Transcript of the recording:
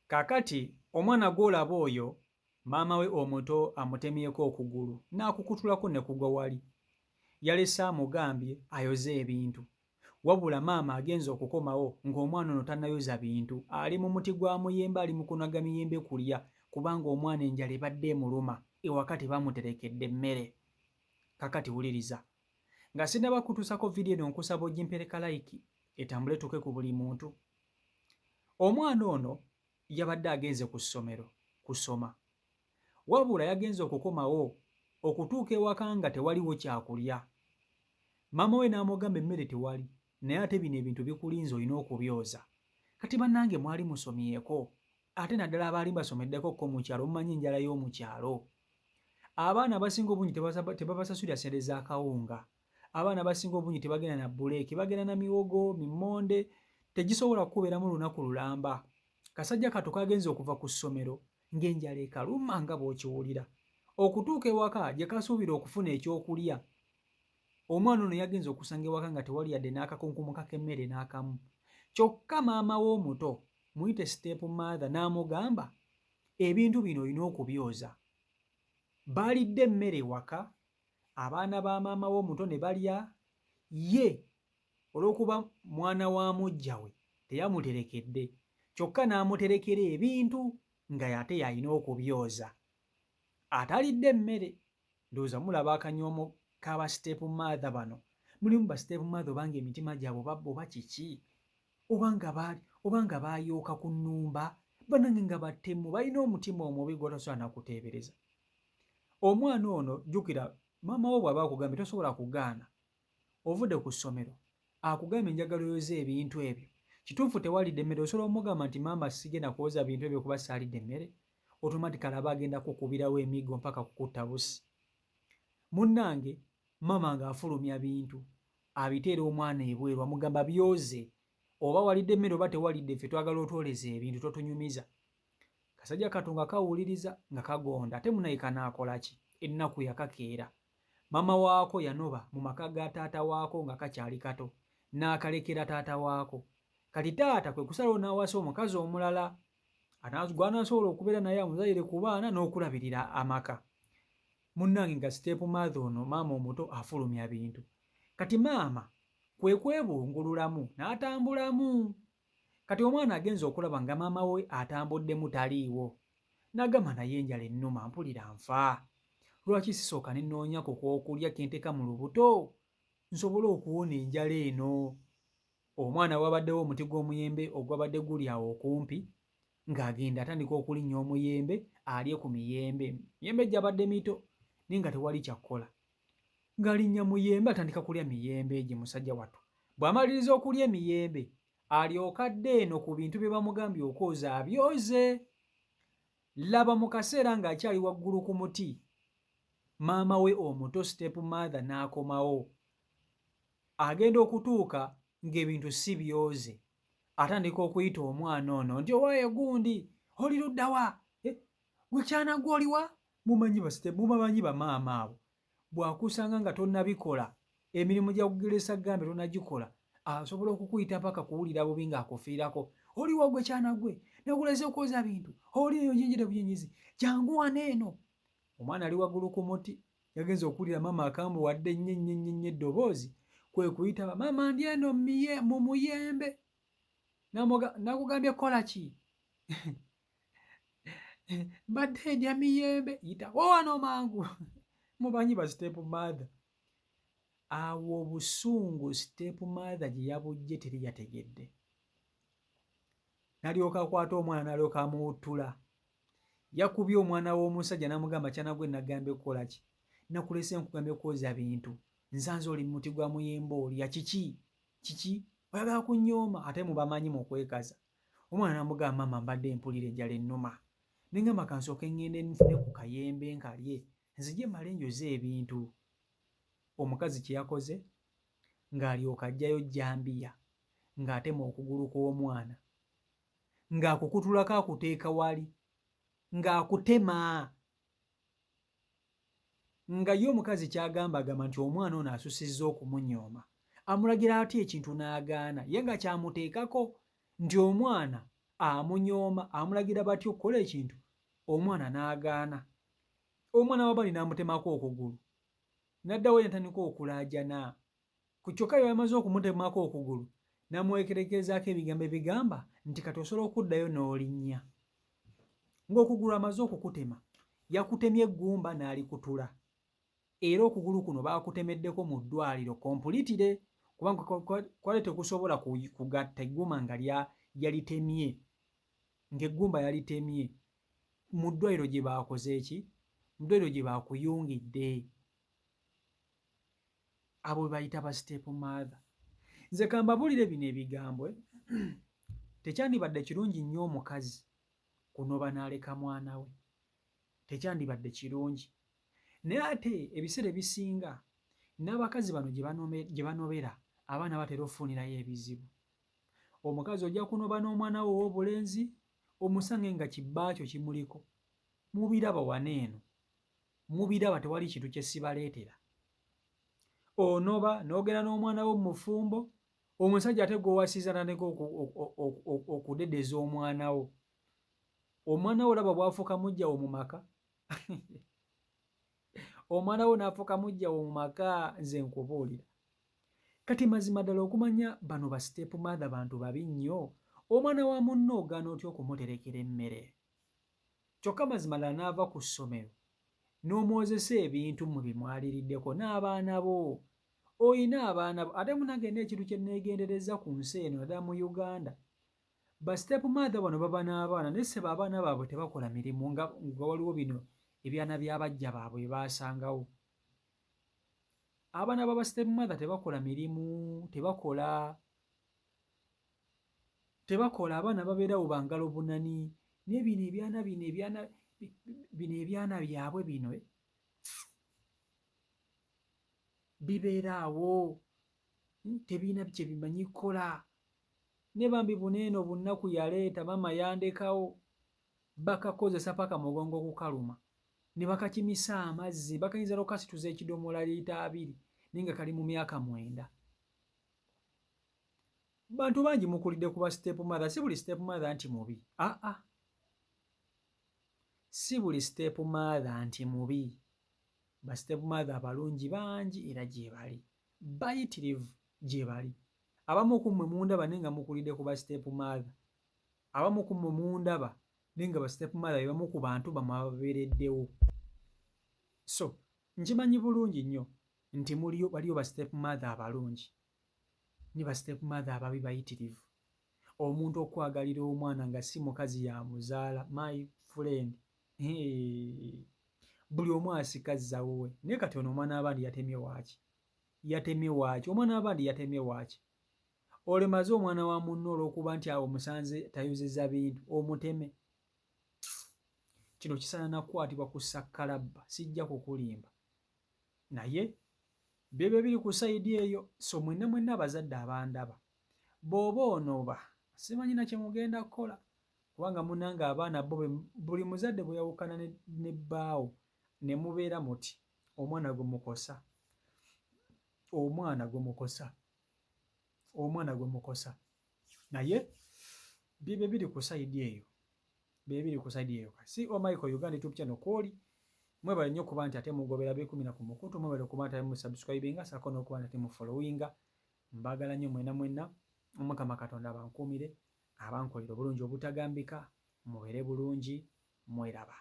Kakati omwana gw'olaba oyo maama we omuto amutemyeko okugulu n'akukutulako ne kugwa wali. Yalese amugambye ayoze ebintu. Wabula maama agenza okukomawo ng'omwana ono tannayoza bintu, ali mu muti gwa muyembe, ali mu kunaga miyembe kulya kubanga omwana enjala ebadde emuluma, ewaka tebamuterekedde mmere. Kakati wuliriza, nga sinnaba kutuusako vidiyo eno nkusaba ogimpereka like etambule tuke ku buli muntu. Omwana ono yabadde agenze ku ssomero kusoma, wabula yagenze okukomawo okutuuka ewaka nga tewaliwo kyakulya. Maama we n'amugamba emmere tewali, naye ate bino ebintu bikulinze olina okubyoza. Kati bannange mwali musomyeko, ate naddala abaali basomeddekokko mu kyalo mumanyi enjala y'omu kyalo. Abaana abasinga obungi tebabasasulira ssente za kawunga. Abaana abasinga obungi tebagenda na buleeki, bagenda na miwogo, mimmonde, tegisobola kukubeeramu lunaku lulamba. Kasajja kato kagenze okuva ku ssomero ng'enjala ekaluma nga bw'okiwulira. Okutuuka ewaka gye kasuubira okufuna ekyokulya, omwana ono yagenze okusanga ewaka nga tewali yadde n'akakunkumuka k'emmere n'akamu. Kyokka maama we omuto muyite step mother n'amugamba ebintu bino olina okubyoza. Baalidde emmere ewaka, abaana ba maama we omuto ne balya, ye olw'okuba mwana wa muggya we teyamuterekedde, kyokka n'amuterekera ebintu nga ate y'alina okubyoza. Atalidde emmere, ndowooza mulaba akanyoomo k'aba step mother bano. Mulimu ba step mother obanga emitima gyabwe oba kiki, obanga baayooka ku nnumba, bannange nga battemu, balina omutima omubi gw'otasobola nakuteebereza. Omwana ono jjukira, maama wo bw'aba akugambye tosobola kugaana. Ovudde ku ssomero akugambye njagala oyoze ebintu ebyo, kituufu tewalidde emmere, osobola omugamba nti maama sigenda kwoza bintu ebyo kuba saalidde emmere, automatically aba agenda kukubirawo emiggo mpaka kukutta busi. Munnange maama ng'afulumya bintu abiteera omwana ebweru, amugamba byoze, oba walidde emmere oba tewalidde, ffe twagala otwoleza ebintu totunyumiza. Kasajja Katonga kawuliriza nga kagonda, ate munayika n'akola ki? Ennaku yakakeera. Maama waako yanoba mu maka ga taata waako nga kakyali kato, n'akalekera taata waako. Kati taata kwe kusalawo n'awasa omukazi omulala gw'anaasobola okubeera naye amuzalire ku baana n'okulabirira amaka. Munnange nga step mother ono maama omuto afulumya bintu. Kati maama kwe kwebungululamu n'atambulamu. Kati omwana agenza okulaba nga maama we atambuddemu taliiwo. N'agamba naye enjala ennuma mpulira nfa. Lwaki sisooka ne nnoonyako kw'okulya ke nteeka mu lubuto nsobole okuwona enjala eno? Omwana wabaddewo omuti gw'omuyembe ogwabadde guli awo okumpi, ng'agenda atandika okulinnya omuyembe alye ku miyembe. Miyembe gyabadde mito naye nga tewali kyakkola. Ng'alinnya muyembe atandika kulya miyembe gye musajja wattu. Bw'amaliriza okulya emiyembe alyoka adde eno ku bintu bye bamugambye okwoza abyoze. Laba mu kaseera ng'akyali waggulu ku muti, maama we omuto step mother n'akomawo. Agenda okutuuka ng'ebintu si byoze. Atandika okuyita omwana ono nti owaaye gundi oli ludda wa? Gwe kyanagwe oli wa? Mubamanyi bamaama abo. Bw'akusanga nga tonnabikola, emirimu gya kugeresa gambe tonnagikola, asobola okukuyita mpaka kuwulira bubi ng'akufiirako. Oli wa gwe kyanagwe? Nakuleze okwoza bintu. Oli eyo njenjere bunyinyizi. Jangu wano eno. Omwana ali waggulu ku muti, yagenze okuwulira maama akambuwadde nnyo eddoboozi, kwe kuyita maama ndi eno mu muyembe. Nakugambye kola ki? Mbadde ndya miyembe. Yita wano mangu. Mubanyi ba step mother. Awo obusungu step mother gye yabujje teri yategedde. N'alyoka akwata omwana n'alyoka amuwuttula. Yakubye omwana w'omusajja n'amugamba kyanagwe nagambye kukola ki? Nakulese nkugambye kwoza bintu. Nsanze oli mu muti gwa muyembe olya kiki? Kiki? Oyagala kunnyooma? Ate mubamanyi mu kwekaza. Omwana n'amugamba maama mbadde mpulira enjala ennuma. Ne ngamba kansooke ŋŋende nfune ku kayembe nkalye, nzije mmale njoze ebintu. Omukazi kye yakoze ng'alyoka ajjayo jjambiya ng'atema okugulu kw'omwana, ng'akukutulako akuteeka wali, ng'akutema. Nga ye omukazi ky'agamba nti omwana ono asusizza okumunyooma, amulagira atya ekintu n'agaana, ye nga kyamuteekako nti omwana amunyooma amulagira batyo okukola ekintu omwana n'agaana omwana w'abaani n'amutemako okugulu n'addawo n'atandika okulaajana ku kyokka bye bamaze okumutemako okugulu n'amwekerekezaako ebigambo ebigamba nti kati osobola okuddayo n'olinnya ng'okugulu amaze okukutema yakutemye eggumba n'alikutula era okugulu kuno baakutemeddeko mu ddwaliro kompulitire kubanga kwali tekusobola kugatta egguma nga yalitemye ng'eggumba yalitemye mu ddwaliro gye baakoze eki mu ddwaliro gye baakuyungidde abo be bayita ba step mother. Nze kambabuulire bino ebigambo tekyandibadde kirungi nnyo omukazi kunoba n'aleka mwana we tekyandibadde kirungi naye ate ebiseera ebisinga n'abakazi bano gye banobera abaana batera okufunirayo ebizibu omukazi ojja kunoba n'omwana we ow'obulenzi omusange nga kibbaakyo kimuliko mubiraba wano eno mubiraba tewali kintu kye sibaleetera onoba n'ogenda n'omwana wo mu mufumbo omusajja ate gw'owasiza n'atandika okudedeza omwana wo omwana wo olaba bw'afuuka mujjawo mu maka omwana wo n'afuuka mujjawo mu maka nze nkubuulira kati mazima ddala okumanya bano ba step mother bantu babi nnyo omwana wa munno ogaana otya okumuterekera emmere kyokka mazima ddala n'ava ku ssomero n'omwozesa ebintu mu bimwaliriddeko n'abaana bo oyina abaana bo ate munagenda ekintu kye neegendereza ku nsi eno naddala mu Uganda ba step mother bano baba n'abaana naye ssebo abaana baabwe tebakola mirimu nga waliwo bino ebyana by'abajja baabwe bye baasangawo abaana baba step mother tebakola mirimu tebakola abaana babeerawo bangalo bunani naye bino ebyana byabwe bino bibeeraawo tebiina kye bimanyi kukola ne bambi buneeno bunnaku yaleeta mama yandekawo bakakozesa paka mugongo gukaluma ne bakakimisa amazzi bakayinza n'okukasituza ekidomola liita 2 naye nga kali mu myaka 9 bantu bangi mukulidde ku ba step mother si buli step mother nti mubi si buli step mother nti mubi ba step mother abalungi bangi era gye bali bayitirivu gye bali abamu ku mmwe mundaba naye nga mukulidde ku ba step mother abamu ku mmwe mundaba naye nga ba step mother be bamu ku bantu bamwe ababeereddewo so nkimanyi bulungi nnyo nti waliyo ba step mother abalungi ne ba step mother ababi bayitirivu omuntu okwagalira omwana nga si mukazi yamuzaala my friend buli omu asika zzawo we naye kati ono omwana abandi yatemye waaki omwana abandi yatemye waaki olemaze omwana wa munno olw'okuba nti awo musanze tayuzizza bintu omuteme kino kisaana nakwatibwa ku sakkalabba sijja kukulimba naye byebyo biri ku sayidi eyo so mwenna abazadde abandaba bw'oba onoba simanyi na kye mugenda kukola kubanga munange abaana bo buli muzadde bwe yawukana ne bbaawo ne mubeera muti omwana gwe mukosa naye byebyo biri ku sayidi eyo si Michael Uganda YouTube channel kwoli mwebale nnyo okuba nti ate mugobera B10 ku mukutu mwebale okuba nti ate musubscribinga sako n'okuba nti ate mufollowinga mbagala nnyo mwenna Omukama Katonda abankuumire abankolera obulungi obutagambika mubeere bulungi mweraba